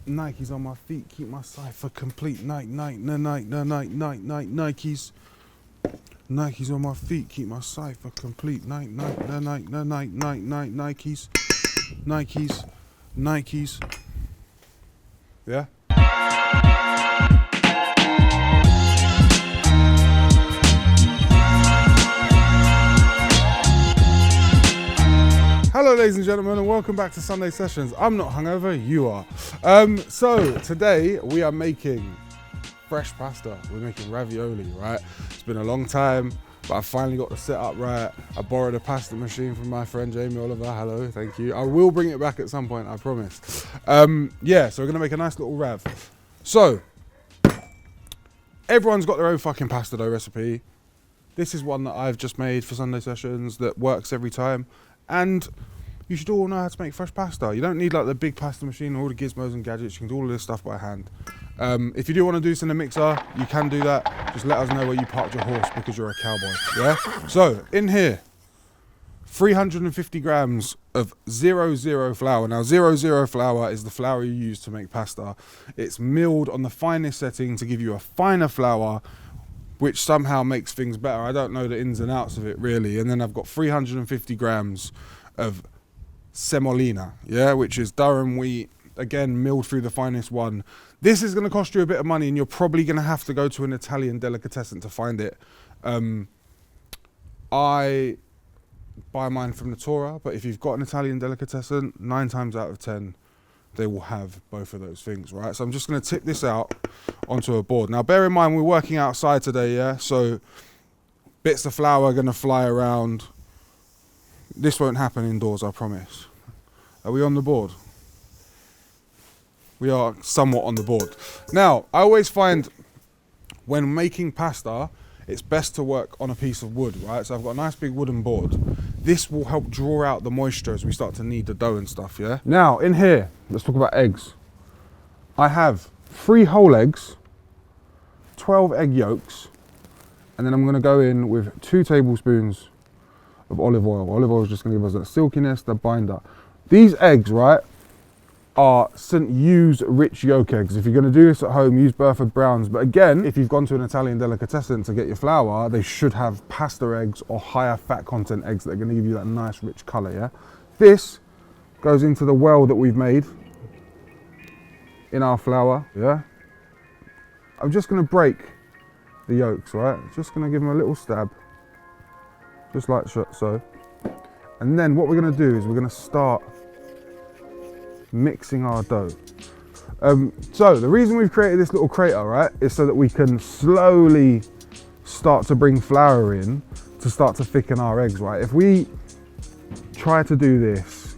Nikes on my feet, keep my cipher complete. Nikes. Nikes on my feet, keep my cipher complete. Nikes. Yeah? Hello ladies and gentlemen, and welcome back to Sunday Sessions. I'm not hungover, you are. So today we are making fresh pasta. We're making ravioli, right? It's been a long time, but I finally got the setup right. I borrowed a pasta machine from my friend Jamie Oliver. Hello, thank you. I will bring it back at some point, I promise. Yeah, so we're gonna make a nice little rav. So, everyone's got their own fucking pasta dough recipe. This is one that I've just made for Sunday Sessions that works every time. And you should all know how to make fresh pasta. You don't need like the big pasta machine or all the gizmos and gadgets. You can do all of this stuff by hand. If you do want to do this in a mixer, you can do that. Just let us know where you parked your horse because you're a cowboy, yeah? So, in here, 350 grams of 00 flour. Now, 00 flour is the flour you use to make pasta. It's milled on the finest setting to give you a finer flour, which somehow makes things better. I don't know the ins and outs of it really. And then I've got 350 grams of semolina, yeah, which is Durham wheat, again, milled through the finest one. This is gonna cost you a bit of money and you're probably gonna have to go to an Italian delicatessen to find it. I buy mine from Natura, but if you've got an Italian delicatessen, 9 times out of 10, they will have both of those things, right? So I'm just gonna tip this out onto a board. Now, bear in mind, we're working outside today, yeah? So bits of flour are gonna fly around. This won't happen indoors, I promise. Are we on the board? We are somewhat on the board. Now, I always find when making pasta, it's best to work on a piece of wood, right? So I've got a nice big wooden board. This will help draw out the moisture as we start to knead the dough and stuff, yeah? Now, in here, let's talk about eggs. I have 3 whole eggs, 12 egg yolks, and then I'm gonna go in with 2 tablespoons of olive oil. Olive oil is just gonna give us that silkiness, the binder. These eggs, right, are St. Hugh's rich yolk eggs. If you're gonna do this at home, use Burford Browns. But again, if you've gone to an Italian delicatessen to get your flour, they should have pasta eggs or higher fat content eggs that are gonna give you that nice rich color, yeah? This goes into the well that we've made in our flour, yeah? I'm just gonna break the yolks, right? Just gonna give them a little stab, just like so. And then what we're gonna do is we're gonna start mixing our dough. So the reason we've created this little crater, right, is so that we can slowly start to bring flour in to start to thicken our eggs, right? If we try to do this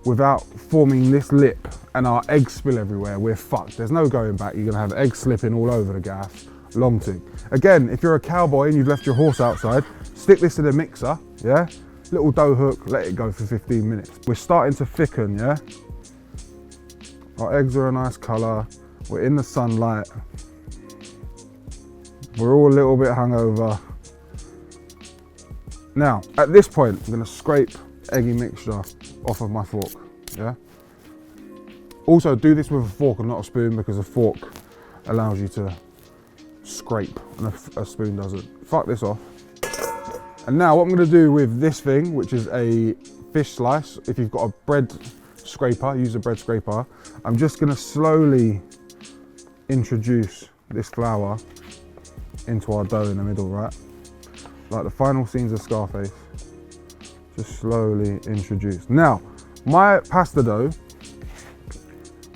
without forming this lip and our eggs spill everywhere, we're fucked. There's no going back. You're gonna have eggs slipping all over the gaff. Long thing. Again, if you're a cowboy and you've left your horse outside, stick this in a mixer, yeah? Little dough hook, let it go for 15 minutes. We're starting to thicken, yeah? Our eggs are a nice color. We're in the sunlight. We're all a little bit hungover. Now, at this point, I'm gonna scrape eggy mixture off of my fork, yeah? Also, do this with a fork and not a spoon because a fork allows you to scrape and a spoon doesn't. Fuck this off. And now what I'm gonna do with this thing, which is a fish slice, if you've got a bread scraper, use a bread scraper. I'm just gonna slowly introduce this flour into our dough in the middle, right? Like the final scenes of Scarface. Just slowly introduce. Now, my pasta dough,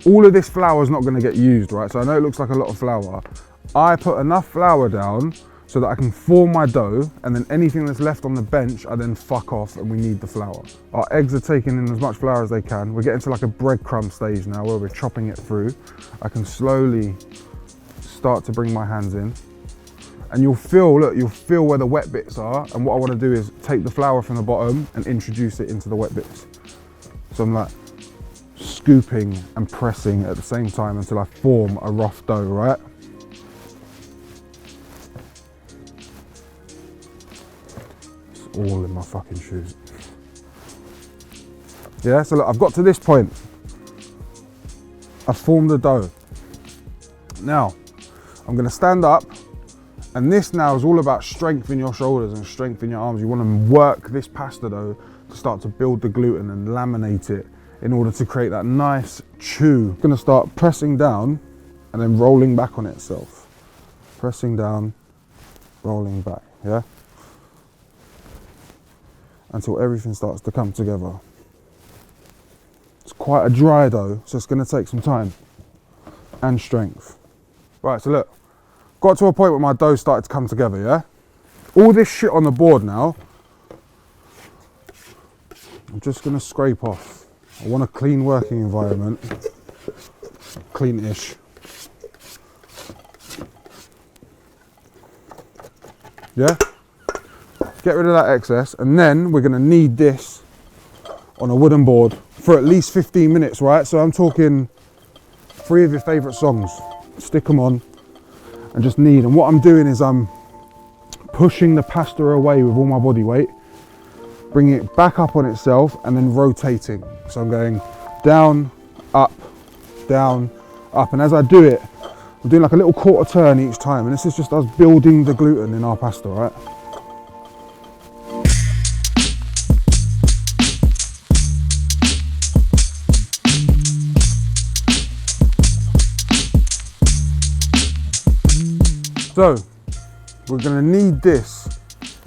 all of this flour is not gonna get used, right? So I know it looks like a lot of flour. I put enough flour down so that I can form my dough, and then anything that's left on the bench, I then fuck off and we knead the flour. Our eggs are taking in as much flour as they can. We're getting to like a breadcrumb stage now where we're chopping it through. I can slowly start to bring my hands in. And you'll feel, look, you'll feel where the wet bits are. And what I wanna do is take the flour from the bottom and introduce it into the wet bits. So I'm like scooping and pressing at the same time until I form a rough dough, right? All in my fucking shoes. Yeah, so look, I've got to this point. I've formed the dough. Now, I'm gonna stand up, and this now is all about strength in your shoulders and strength in your arms. You wanna work this pasta dough to start to build the gluten and laminate it in order to create that nice chew. I'm gonna start pressing down and then rolling back on itself. Pressing down, rolling back, yeah? Until everything starts to come together. It's quite a dry dough, so it's gonna take some time and strength. Right, so look, got to a point where my dough started to come together, yeah? All this shit on the board now, I'm just gonna scrape off. I want a clean working environment, clean-ish. Yeah? Get rid of that excess, and then we're gonna knead this on a wooden board for at least 15 minutes, right? So I'm talking 3 of your favorite songs. Stick them on and just knead. And what I'm doing is I'm pushing the pasta away with all my body weight, bringing it back up on itself, and then rotating. So I'm going down, up, and as I do it, I'm doing like a little quarter turn each time, and this is just us building the gluten in our pasta, right? So, we're gonna knead this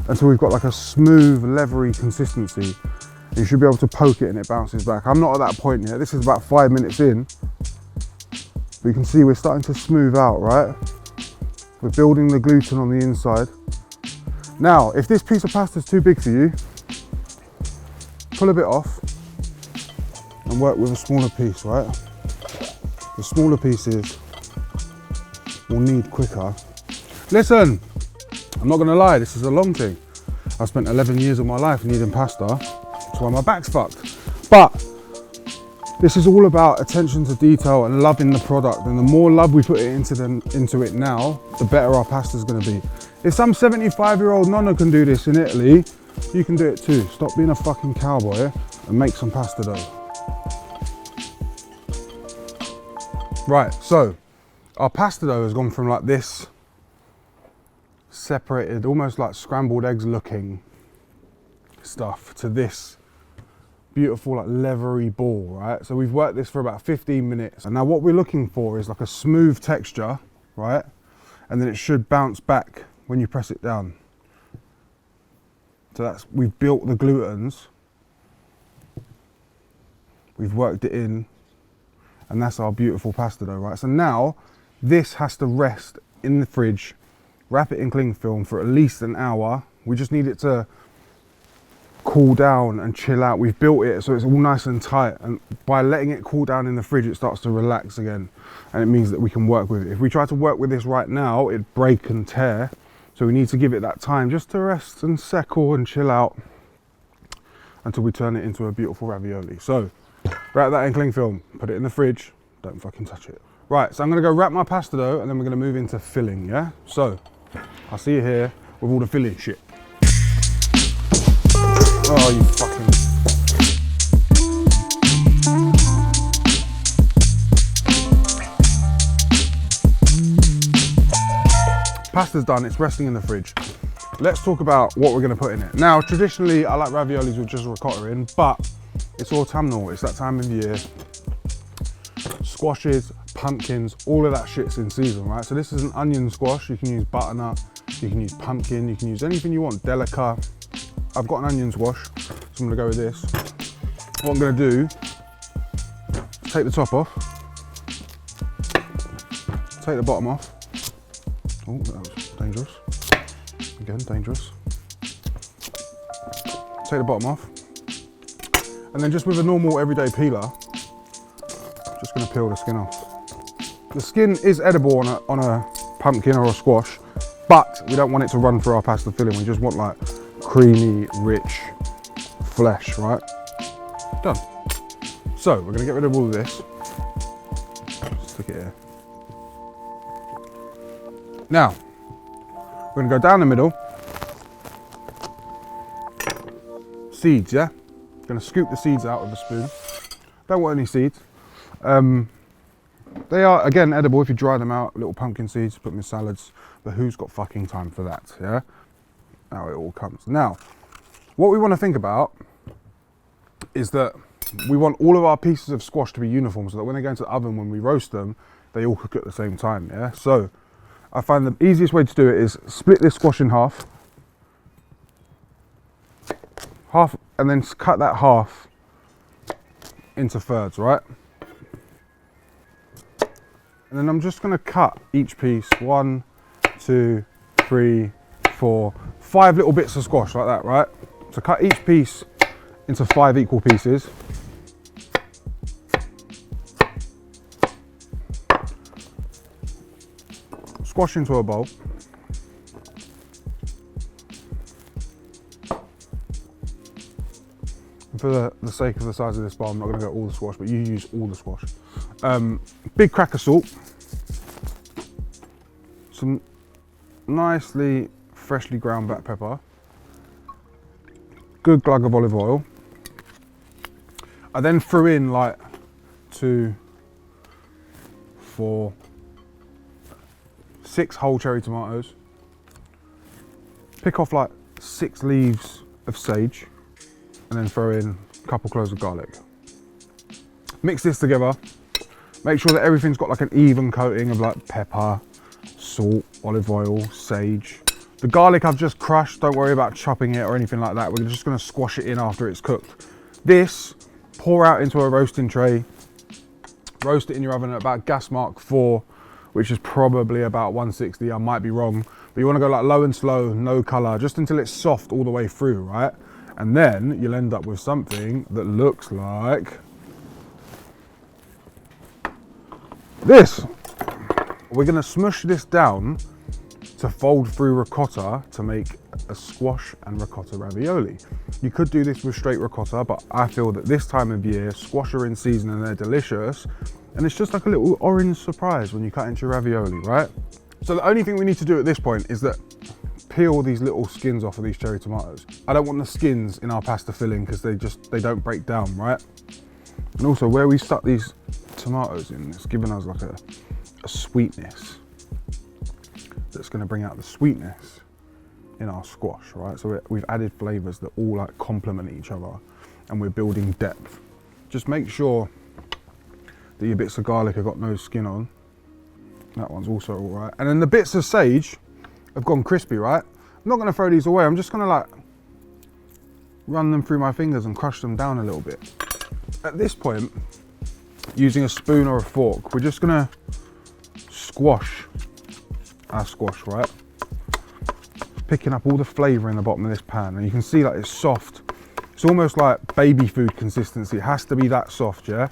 until we've got like a smooth, leathery consistency. You should be able to poke it and it bounces back. I'm not at that point yet. This is about 5 minutes in. But you can see we're starting to smooth out, right? We're building the gluten on the inside. Now, if this piece of pasta is too big for you, pull a bit off and work with a smaller piece, right? The smaller pieces will knead quicker. Listen, I'm not gonna lie, this is a long thing. I've spent 11 years of my life kneading pasta. That's why my back's fucked. But this is all about attention to detail and loving the product. And the more love we put it into it now, the better our pasta's gonna be. If some 75-year-old nonna can do this in Italy, you can do it too. Stop being a fucking cowboy and make some pasta dough. Right, so our pasta dough has gone from like this separated, almost like scrambled eggs looking stuff, to this beautiful like leathery ball, right? So we've worked this for about 15 minutes. And now what we're looking for is like a smooth texture, right? And then it should bounce back when you press it down. So that's, we've built the glutens, we've worked it in, and that's our beautiful pasta dough, right? So now this has to rest in the fridge, wrap it in cling film for at least an hour. We just need it to cool down and chill out. We've built it so it's all nice and tight, and by letting it cool down in the fridge, it starts to relax again, and it means that we can work with it. If we try to work with this right now, it'd break and tear. So we need to give it that time just to rest and settle and chill out until we turn it into a beautiful ravioli. So wrap that in cling film, put it in the fridge, don't fucking touch it. Right, so I'm gonna go wrap my pasta dough, and then we're gonna move into filling, yeah? So I'll see you here with all the filling shit. Oh, you fucking... Pasta's done, it's resting in the fridge. Let's talk about what we're gonna put in it. Now, traditionally, I like raviolis with just ricotta in, but it's autumnal, it's that time of year. Squashes, pumpkins, all of that shit's in season, right? So this is an onion squash. You can use butternut, you can use pumpkin, you can use anything you want, delica. I've got an onion squash, so I'm gonna go with this. What I'm gonna do, take the top off, take the bottom off. Oh, that was dangerous. Again, dangerous. Take the bottom off. And then just with a normal everyday peeler, just gonna peel the skin off. The skin is edible on a pumpkin or a squash, but we don't want it to run through our pasta filling. We just want like creamy, rich flesh, right? Done. So we're gonna get rid of all of this. Stick it here. Now, we're gonna go down the middle. Seeds, yeah? Gonna scoop the seeds out with a spoon. Don't want any seeds. They are, again, edible if you dry them out, little pumpkin seeds, put them in salads, but who's got fucking time for that, yeah? Now it all comes. Now, what we want to think about is that we want all of our pieces of squash to be uniform so that when they go into the oven, when we roast them, they all cook at the same time, yeah? So, I find the easiest way to do it is split this squash in half, and then cut that half into thirds, right? And then I'm just gonna cut each piece, 1, 2, 3, 4, 5 little bits of squash like that, right? So cut each piece into 5 equal pieces. Squash into a bowl. And for the sake of the size of this bowl, I'm not gonna go all the squash, but you use all the squash. Big crack of salt. Some nicely freshly ground black pepper. Good glug of olive oil. I then threw in like 2, 4, 6 whole cherry tomatoes. Pick off like 6 leaves of sage and then throw in a couple cloves of garlic. Mix this together. Make sure that everything's got like an even coating of like pepper, salt, olive oil, sage. The garlic I've just crushed, don't worry about chopping it or anything like that. We're just gonna squash it in after it's cooked. This, pour out into a roasting tray. Roast it in your oven at about gas mark 4, which is probably about 160, I might be wrong. But you wanna go like low and slow, no color, just until it's soft all the way through, right? And then you'll end up with something that looks like this. We're gonna smush this down to fold through ricotta to make a squash and ricotta ravioli. You could do this with straight ricotta, but I feel that this time of year, squash are in season and they're delicious. And it's just like a little orange surprise when you cut into ravioli, right? So the only thing we need to do at this point is that peel these little skins off of these cherry tomatoes. I don't want the skins in our pasta filling because they don't break down, right? And also where we stuck these tomatoes in, it's giving us like a sweetness that's going to bring out the sweetness in our squash, right? So we've added flavors that all like complement each other and we're building depth. Just make sure that your bits of garlic have got no skin on. That one's also all right. And then the bits of sage have gone crispy, right? I'm not going to throw these away. I'm just going to like run them through my fingers and crush them down a little bit. At this point, using a spoon or a fork, we're just going to squash our squash, right? Picking up all the flavour in the bottom of this pan, and you can see that it's soft. It's almost like baby food consistency. It has to be that soft, yeah?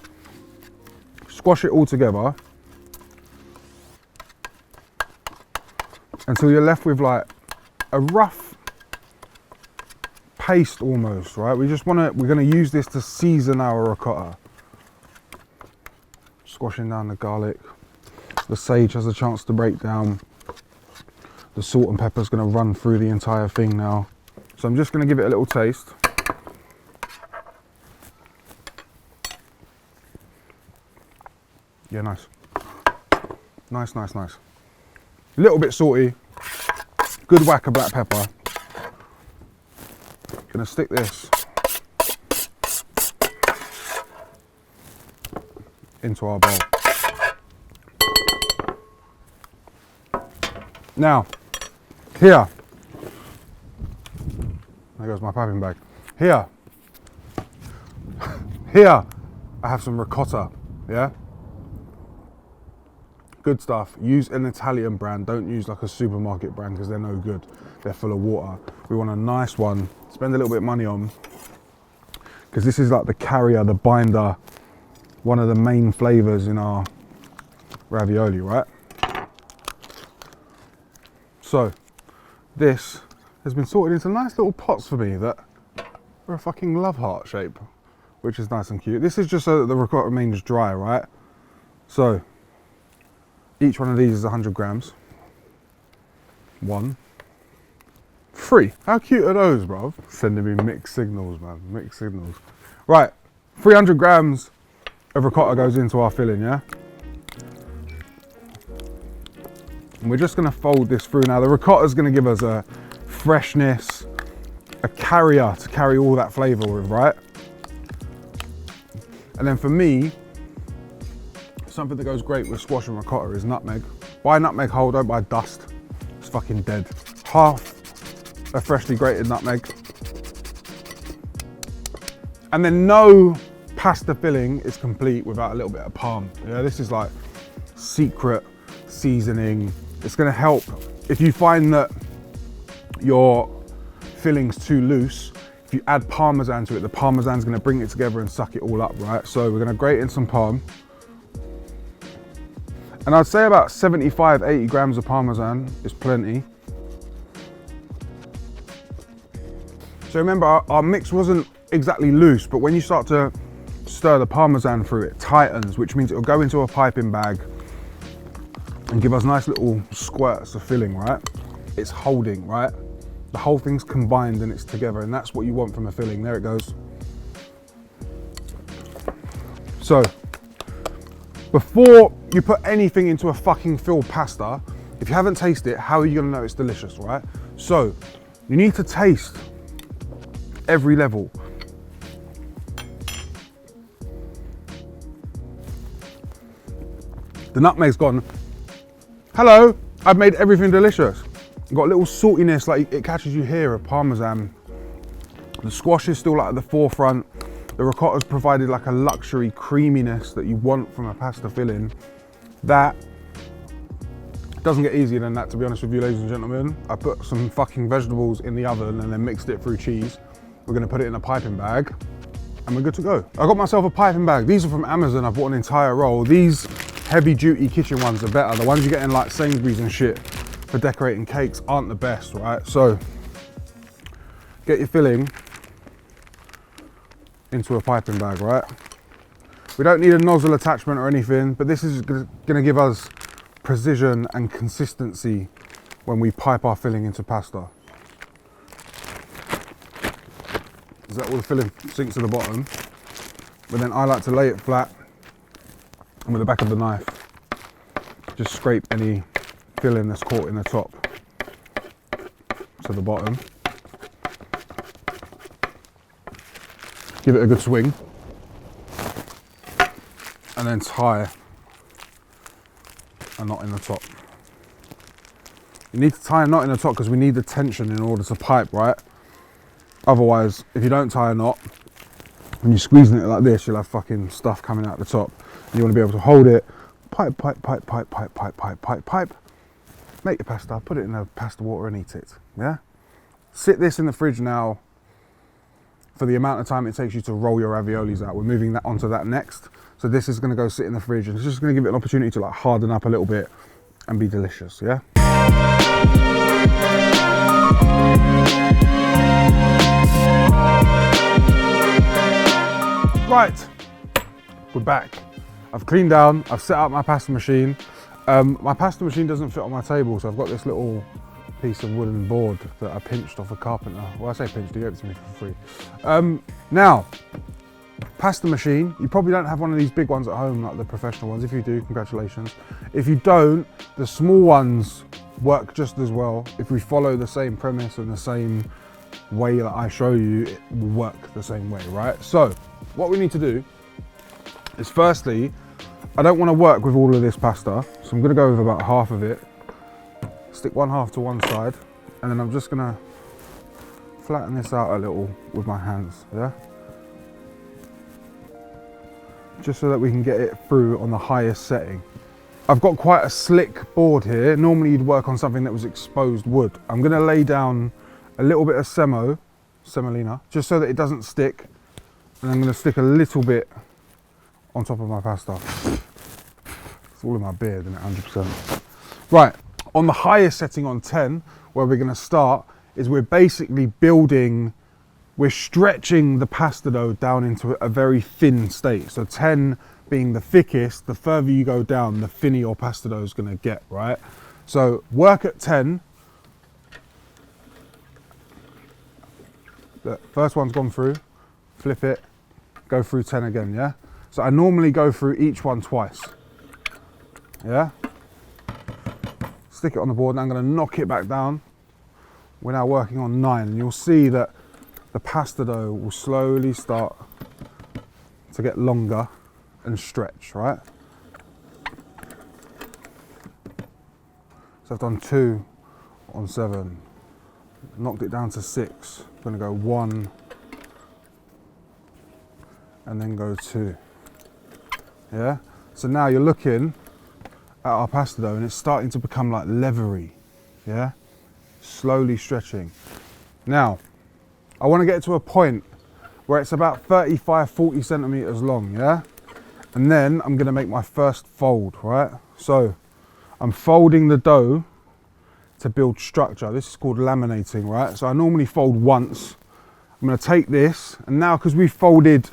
Squash it all together until you're left with like a rough paste almost, right? We're gonna use this to season our ricotta. Squashing down the garlic. The sage has a chance to break down. The salt and pepper is going to run through the entire thing now. So I'm just going to give it a little taste. Yeah, nice. Nice, nice, nice. A little bit salty. Good whack of black pepper. Gonna stick this into our bowl. Now, here, there goes my piping bag. Here, I have some ricotta, yeah? Good stuff. Use an Italian brand, don't use like a supermarket brand because they're no good. They're full of water. We want a nice one, spend a little bit of money on, because this is like the carrier, the binder, one of the main flavors in our ravioli, right? So, this has been sorted into nice little pots for me that are a fucking love heart shape, which is nice and cute. This is just so that the ricotta remains dry, right? So, each one of these is 100 grams. 1, 3. How cute are those, bruv? Sending me mixed signals, man. Mixed signals. Right, 300 grams of ricotta goes into our filling, yeah? And we're just gonna fold this through. Now the ricotta is gonna give us a freshness, a carrier to carry all that flavor with, right? And then for me, something that goes great with squash and ricotta is nutmeg. Buy nutmeg whole, don't buy dust. It's fucking dead. Half a freshly grated nutmeg. And then no pasta filling is complete without a little bit of parm. Yeah, this is like secret seasoning. It's gonna help if you find that your filling's too loose. If you add Parmesan to it, the Parmesan's gonna bring it together and suck it all up, right? So we're gonna grate in some parm. And I'd say about 75, 80 grams of Parmesan is plenty. So remember, our mix wasn't exactly loose, but when you start to stir the Parmesan through, it tightens, which means it'll go into a piping bag and give us nice little squirts of filling, right? It's holding, right? The whole thing's combined and it's together, and that's what you want from a filling. There it goes. So, before you put anything into a fucking filled pasta, if you haven't tasted it, how are you gonna know it's delicious, right? So, you need to taste every level. The nutmeg's gone. Hello, I've made everything delicious. Got a little saltiness, like it catches you here, of Parmesan. The squash is still like at the forefront. The ricotta's provided like a luxury creaminess that you want from a pasta filling. That doesn't get easier than that, to be honest with you, ladies and gentlemen. I put some fucking vegetables in the oven and then mixed it through cheese. We're gonna put it in a piping bag and we're good to go. I got myself a piping bag. These are from Amazon. I bought an entire roll. These heavy duty kitchen ones are better. The ones you get in like Sainsbury's and shit for decorating cakes aren't the best, right? So get your filling into a piping bag, right? We don't need a nozzle attachment or anything, but this is gonna give us precision and consistency when we pipe our filling into pasta. Is that all the filling sinks to the bottom? But then I like to lay it flat and with the back of the knife, just scrape any filling that's caught in the top to the bottom. Give it a good swing and then tie a knot in the top. You need to tie a knot in the top because we need the tension in order to pipe, right? Otherwise, if you don't tie a knot, when you're squeezing it like this, you'll have fucking stuff coming out the top. And you want to be able to hold it, pipe, pipe, pipe, pipe, pipe, pipe, pipe, pipe, pipe. Make your pasta, put it in the pasta water and eat it, yeah? Sit this in the fridge now for the amount of time it takes you to roll your raviolis out. We're moving that onto that next. So this is gonna go sit in the fridge and it's just gonna give it an opportunity to like harden up a little bit and be delicious, yeah? Right, we're back. I've cleaned down, I've set up my pasta machine. My pasta machine doesn't fit on my table, so I've got this little piece of wooden board that I pinched off a carpenter. Well, I say pinched, he gave it to me for free. Now, pasta machine, you probably don't have one of these big ones at home, like the professional ones. If you do, congratulations. If you don't, the small ones work just as well. If we follow the same premise and the same way that I show you, it will work the same way, right? So, what we need to do is firstly, I don't want to work with all of this pasta, so I'm going to go with about half of it, stick one half to one side, and then I'm just going to flatten this out a little with my hands, yeah? Just so that we can get it through on the highest setting. I've got quite a slick board here. Normally you'd work on something that was exposed wood. I'm going to lay down a little bit of semolina, just so that it doesn't stick, and I'm going to stick a little bit on top of my pasta. It's all in my beard, isn't it? 100%. Right, on the highest setting on 10, where we're gonna start, is we're basically building, we're stretching the pasta dough down into a very thin state. So 10 being the thickest, the further you go down, the thinner your pasta dough is gonna get, right? So work at 10. The first one's gone through, flip it, go through 10 again, yeah? So I normally go through each one twice, yeah? stick it on the board, and I'm gonna knock it back down. We're now working on 9, and you'll see that the pasta dough will slowly start to get longer and stretch, right? So I've done 2 on 7, knocked it down to 6. I'm gonna go 1, and then go 2, yeah? So now you're looking at our pasta dough and it's starting to become like leathery, yeah? Slowly stretching. Now, I wanna get to a point where it's about 35, 40 centimeters long, yeah? And then I'm gonna make my first fold, right? So I'm folding the dough to build structure. This is called laminating, right? So I normally fold once. I'm gonna take this, and now because we folded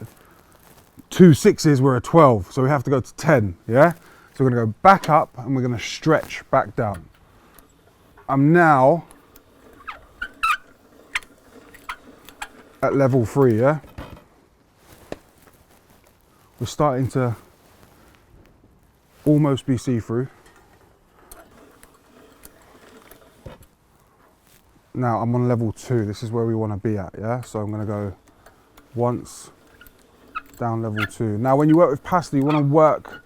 2 6s, we're a 12, so we have to go to 10, yeah? So we're gonna go back up and we're gonna stretch back down. I'm now at level 3, yeah? We're starting to almost be see-through. Now I'm on level 2, this is where we wanna be at, yeah? So I'm gonna go once, down level 2. Now when you work with pasta, you wanna work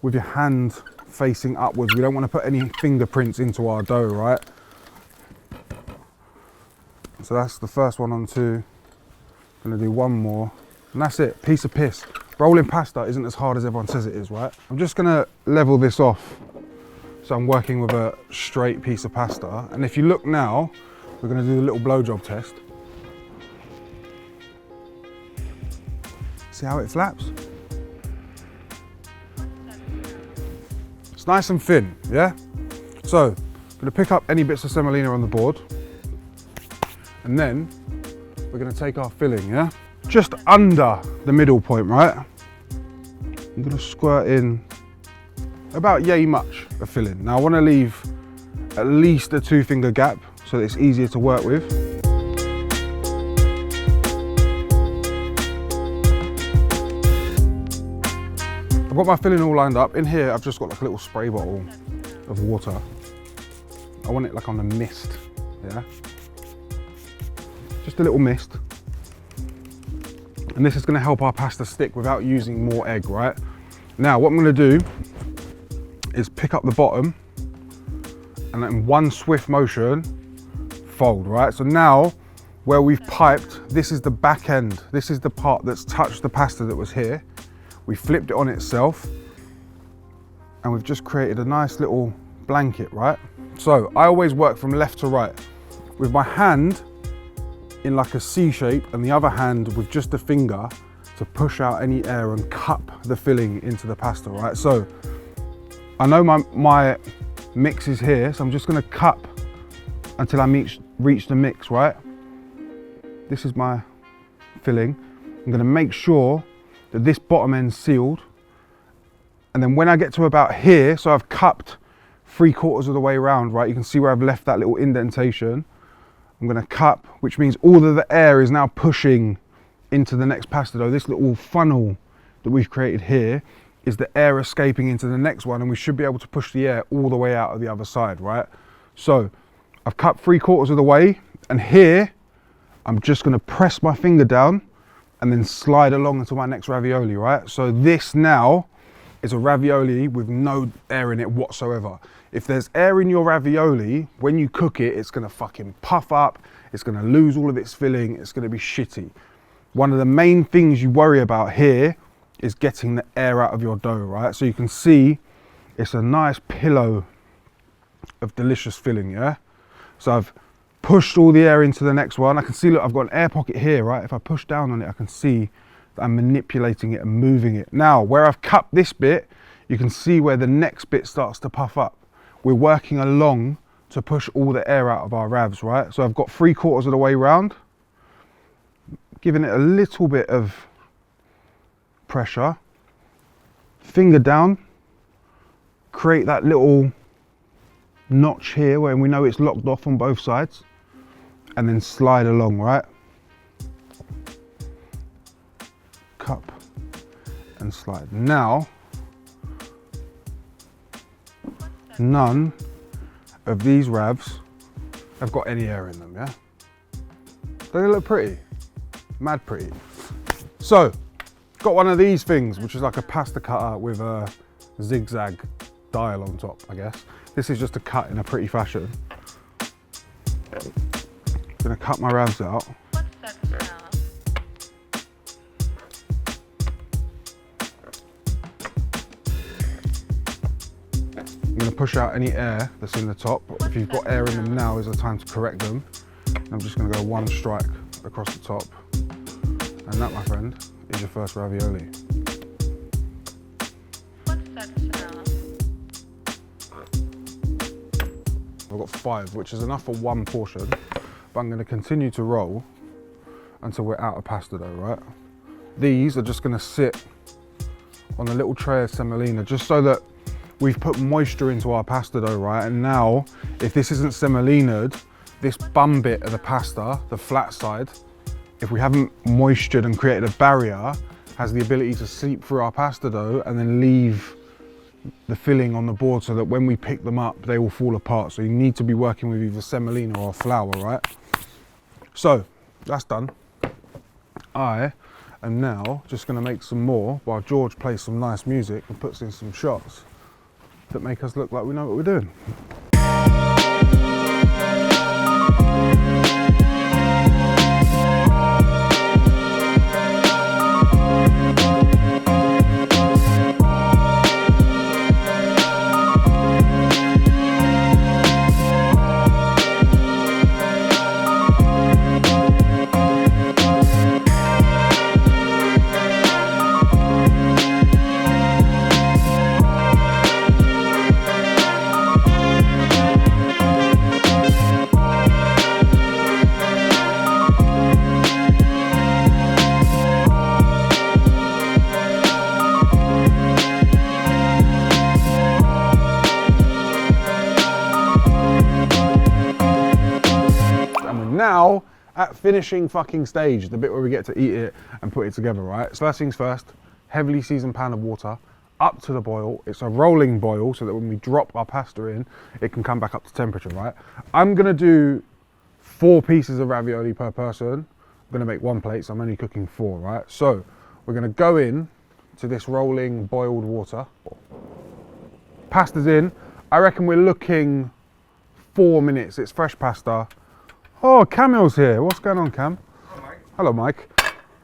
with your hand facing upwards. We don't wanna put any fingerprints into our dough, right? So that's the first one on 2. Gonna do 1 more, and that's it, piece of piss. Rolling pasta isn't as hard as everyone says it is, right? I'm just gonna level this off. So I'm working with a straight piece of pasta. And if you look now, we're gonna do the little blowjob test. See how it flaps? It's nice and thin, yeah? So, I'm gonna pick up any bits of semolina on the board, and then we're gonna take our filling, yeah? Just under the middle point, right? I'm gonna squirt in about yay much of filling. Now I wanna leave at least a 2-finger gap so that it's easier to work with. I've got my filling all lined up. In here, I've just got like a little spray bottle of water. I want it like on a mist, yeah? Just a little mist. And this is gonna help our pasta stick without using more egg, right? Now, what I'm gonna do is pick up the bottom and in one swift motion, fold, right? So now, where we've piped, this is the back end. This is the part that's touched the pasta that was here. We flipped it on itself and we've just created a nice little blanket, right? So I always work from left to right with my hand in like a C shape and the other hand with just a finger to push out any air and cup the filling into the pasta, right? So I know my mix is here, so I'm just gonna cup until I reach the mix, right? This is my filling. I'm gonna make sure that this bottom end's sealed. And then when I get to about here, so I've cupped 3/4 of the way around, right? You can see where I've left that little indentation. I'm gonna cup, which means all of the air is now pushing into the next pasta dough. This little funnel that we've created here is the air escaping into the next one, and we should be able to push the air all the way out of the other side, right? So I've cut 3/4 of the way, and here I'm just gonna press my finger down and then slide along into my next ravioli, right? So this now is a ravioli with no air in it whatsoever. If there's air in your ravioli, when you cook it, it's gonna fucking puff up, it's gonna lose all of its filling, it's gonna be shitty. One of the main things you worry about here is getting the air out of your dough, right? So you can see it's a nice pillow of delicious filling, yeah? So I've pushed all the air into the next one. I can see, look, I've got an air pocket here, right? If I push down on it, I can see that I'm manipulating it and moving it. Now, where I've cut this bit, you can see where the next bit starts to puff up. We're working along to push all the air out of our ravs, right? So I've got 3/4 of the way round, giving it a little bit of pressure, finger down, create that little notch here where we know it's locked off on both sides, and then slide along, right? Cup and slide. Now, none of these ravs have got any air in them, yeah? Don't they look pretty? Mad pretty. So, got one of these things, which is like a pasta cutter with a zigzag dial on top, I guess. This is just a cut in a pretty fashion. Gonna cut my ravs out. What's that smell? I'm gonna push out any air that's in the top. If you've got air in them now is the time to correct them. I'm just gonna go one strike across the top. And that, my friend, is your first ravioli. What's that smell? I've got 5, which is enough for one portion, but I'm gonna continue to roll until we're out of pasta dough, right? These are just gonna sit on a little tray of semolina, just so that we've put moisture into our pasta dough, right? And now, if this isn't semolinaed, this bum bit of the pasta, the flat side, if we haven't moistured and created a barrier, has the ability to seep through our pasta dough and then leave the filling on the board so that when we pick them up, they will fall apart. So you need to be working with either semolina or flour, right? So, that's done. I am now just gonna make some more while George plays some nice music and puts in some shots that make us look like we know what we're doing. Now at finishing fucking stage, the bit where we get to eat it and put it together, right? So first things first, heavily seasoned pan of water up to the boil. It's a rolling boil so that when we drop our pasta in, it can come back up to temperature, right? I'm gonna do 4 pieces of ravioli per person. I'm gonna make 1 plate, so I'm only cooking 4, right? So we're gonna go in to this rolling boiled water. Pasta's in. I reckon we're looking 4 minutes. It's fresh pasta. Oh, Camille's here. What's going on, Cam? Hello, Mike. Hello, Mike.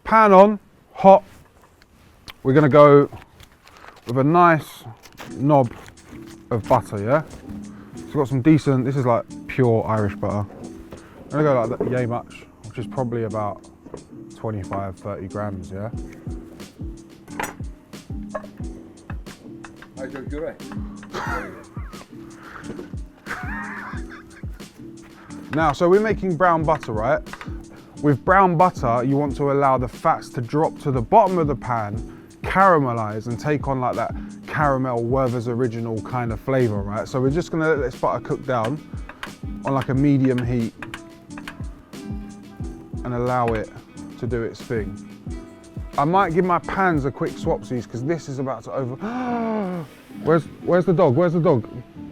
Pan on, hot. We're gonna go with a nice knob of butter, yeah? So we've got some decent, this is like pure Irish butter. I'm gonna go like that, yay much, which is probably about 25, 30 grams, yeah? How's your puree? Now, so we're making brown butter, right? With brown butter, you want to allow the fats to drop to the bottom of the pan, caramelize and take on like that caramel Werther's Original kind of flavor, right? So we're just gonna let this butter cook down on like a medium heat and allow it to do its thing. I might give my pans a quick swapsies because this is about to over. Where's the dog? Where's the dog?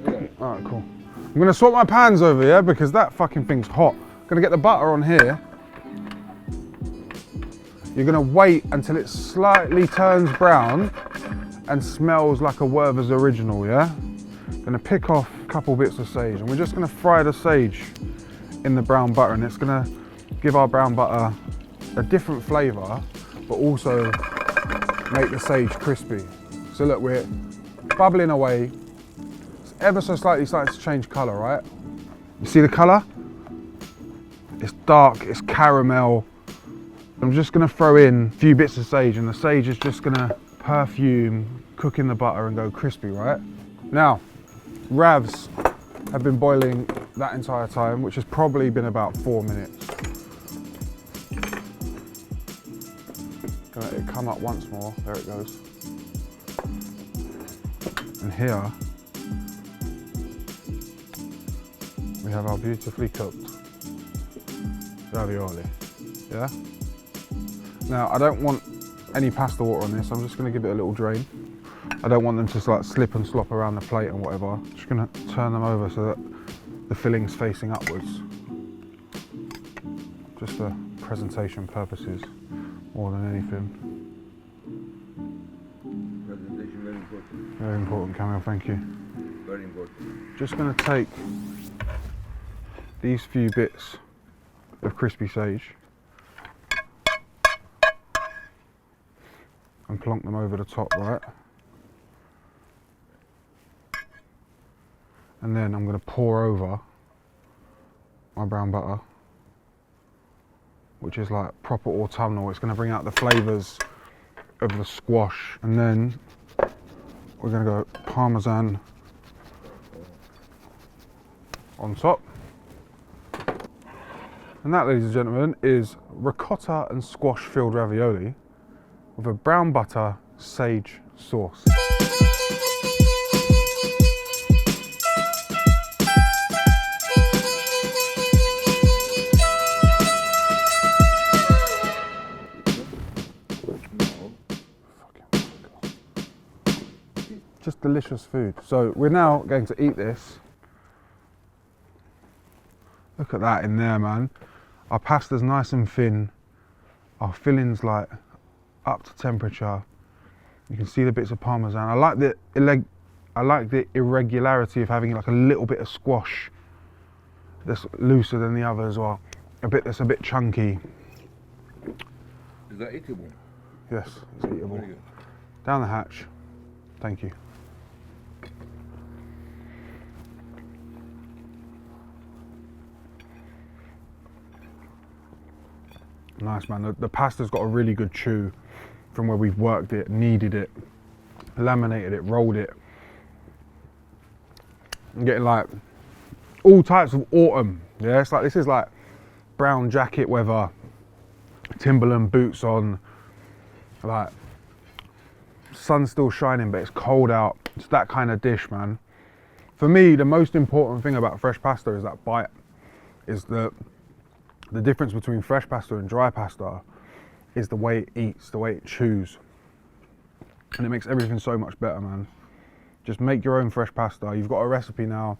Yeah. All right, cool. I'm gonna swap my pans over, yeah, because that fucking thing's hot. Gonna get the butter on here. You're gonna wait until it slightly turns brown and smells like a Werther's Original, yeah? Gonna pick off a couple bits of sage and we're just gonna fry the sage in the brown butter, and it's gonna give our brown butter a different flavor, but also make the sage crispy. So look, we're bubbling away. It's ever so slightly starting to change color, right? You see the color? It's dark, it's caramel. I'm just gonna throw in a few bits of sage, and the sage is just gonna perfume, cook in the butter and go crispy, right? Now, ravs have been boiling that entire time, which has probably been about 4 minutes. Gonna let it come up once more, there it goes. And here, we have our beautifully cooked ravioli, yeah? Now, I don't want any pasta water on this, I'm just gonna give it a little drain. I don't want them to like slip and slop around the plate and whatever. Just gonna turn them over so that the fillings facing upwards. Just for presentation purposes, more than anything. Presentation very important. Very important, Camille, thank you. Very important. Just going to take these few bits of crispy sage and plonk them over the top, right? And then I'm going to pour over my brown butter, which is like proper autumnal. It's going to bring out the flavours of the squash. And then we're going to go Parmesan on top. And that, ladies and gentlemen, is ricotta and squash filled ravioli with a brown butter sage sauce. Just delicious food. So we're now going to eat this. Look at that in there, man. Our pasta's nice and thin. Our filling's like up to temperature. You can see the bits of Parmesan. I like the irregularity of having like a little bit of squash that's looser than the other as well. A bit that's a bit chunky. Is that eatable? Yes, it's eatable. Very good. Down the hatch. Thank you. Nice, man. The pasta's got a really good chew from where we've worked it, kneaded it, laminated it, rolled it. I'm getting like all types of autumn. Yeah, it's like this is like brown jacket weather, Timberland boots on, like sun's still shining but it's cold out. It's that kind of dish, man. For me, the most important thing about fresh pasta is that bite. Is the difference between fresh pasta and dry pasta is the way it eats, the way it chews. And it makes everything so much better, man. Just make your own fresh pasta. You've got a recipe now.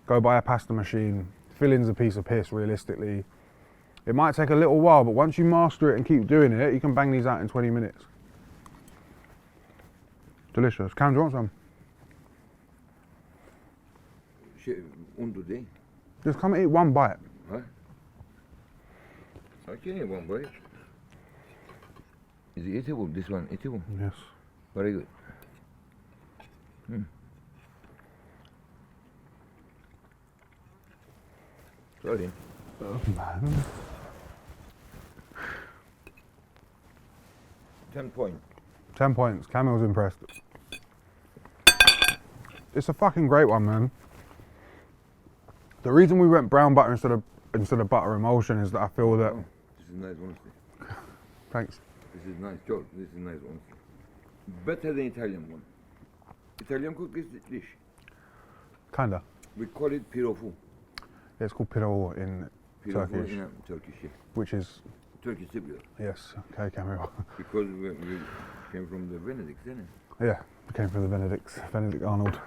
Go buy a pasta machine. Filling's a piece of piss, realistically. It might take a little while, but once you master it and keep doing it, you can bang these out in 20 minutes. Delicious. Cam, do you want some? Just come and eat one bite. Huh? I can eat one bite. Is it eatable? This one eatable? Yes. Very good. Sorry. Oh, man. 10 points. 10 points. Camille's impressed. It's a fucking great one, man. The reason we went brown butter instead of butter emulsion is that I feel that. Oh, this is nice, honestly. Thanks. This is nice, George. This is nice, honestly. Better than Italian one. Italian cook is dish. Kinda. We call it pirofu. Yeah, it's called pirol in Pirofu Turkish, in Turkish, yeah. which is Turkish Cypriot. yes. Okay, Camille. Because we came from the Benedict, didn't it? Yeah, came from the Benedict Arnold.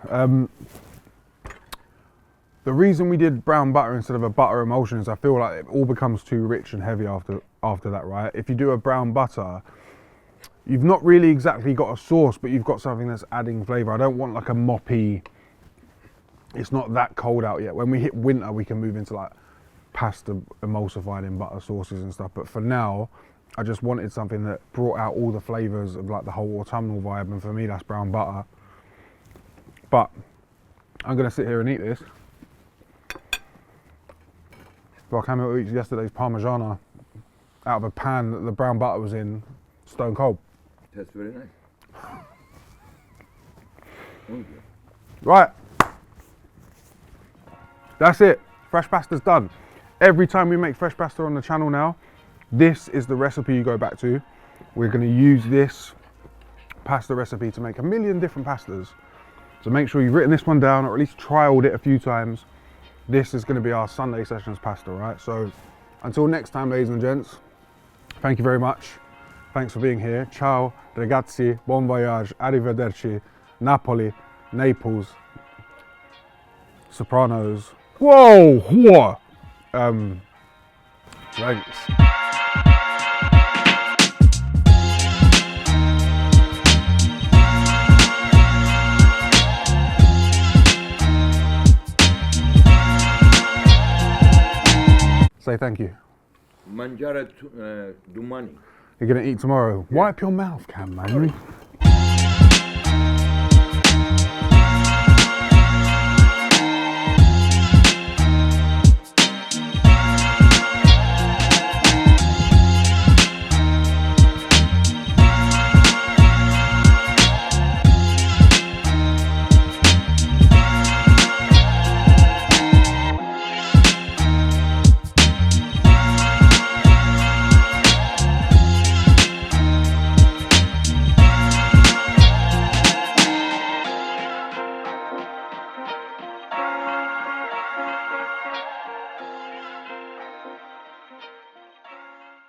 The reason we did brown butter instead of a butter emulsion is I feel like it all becomes too rich and heavy after that, right? If you do a brown butter, you've not really exactly got a sauce, but you've got something that's adding flavour. I don't want like a moppy, it's not that cold out yet. When we hit winter, we can move into like pasta emulsified in butter sauces and stuff. But for now, I just wanted something that brought out all the flavours of like the whole autumnal vibe. And for me, that's brown butter. But I'm gonna sit here and eat this. Well, Camille eats yesterday's Parmigiana out of a pan that the brown butter was in, stone cold. That's very nice. Okay. Right. That's it. Fresh pasta's done. Every time we make fresh pasta on the channel now, this is the recipe you go back to. We're going to use this pasta recipe to make a million different pastas. So make sure you've written this one down or at least trialed it a few times. This is going to be our Sunday sessions pasta, right? So until next time, ladies and gents, thank you very much. Thanks for being here. Ciao, ragazzi, buon voyage, arrivederci, Napoli, Naples, Sopranos, Whoa, what? Thanks. Say thank you. Mangiare domani. You're gonna eat tomorrow. Wipe your mouth, Cam, man.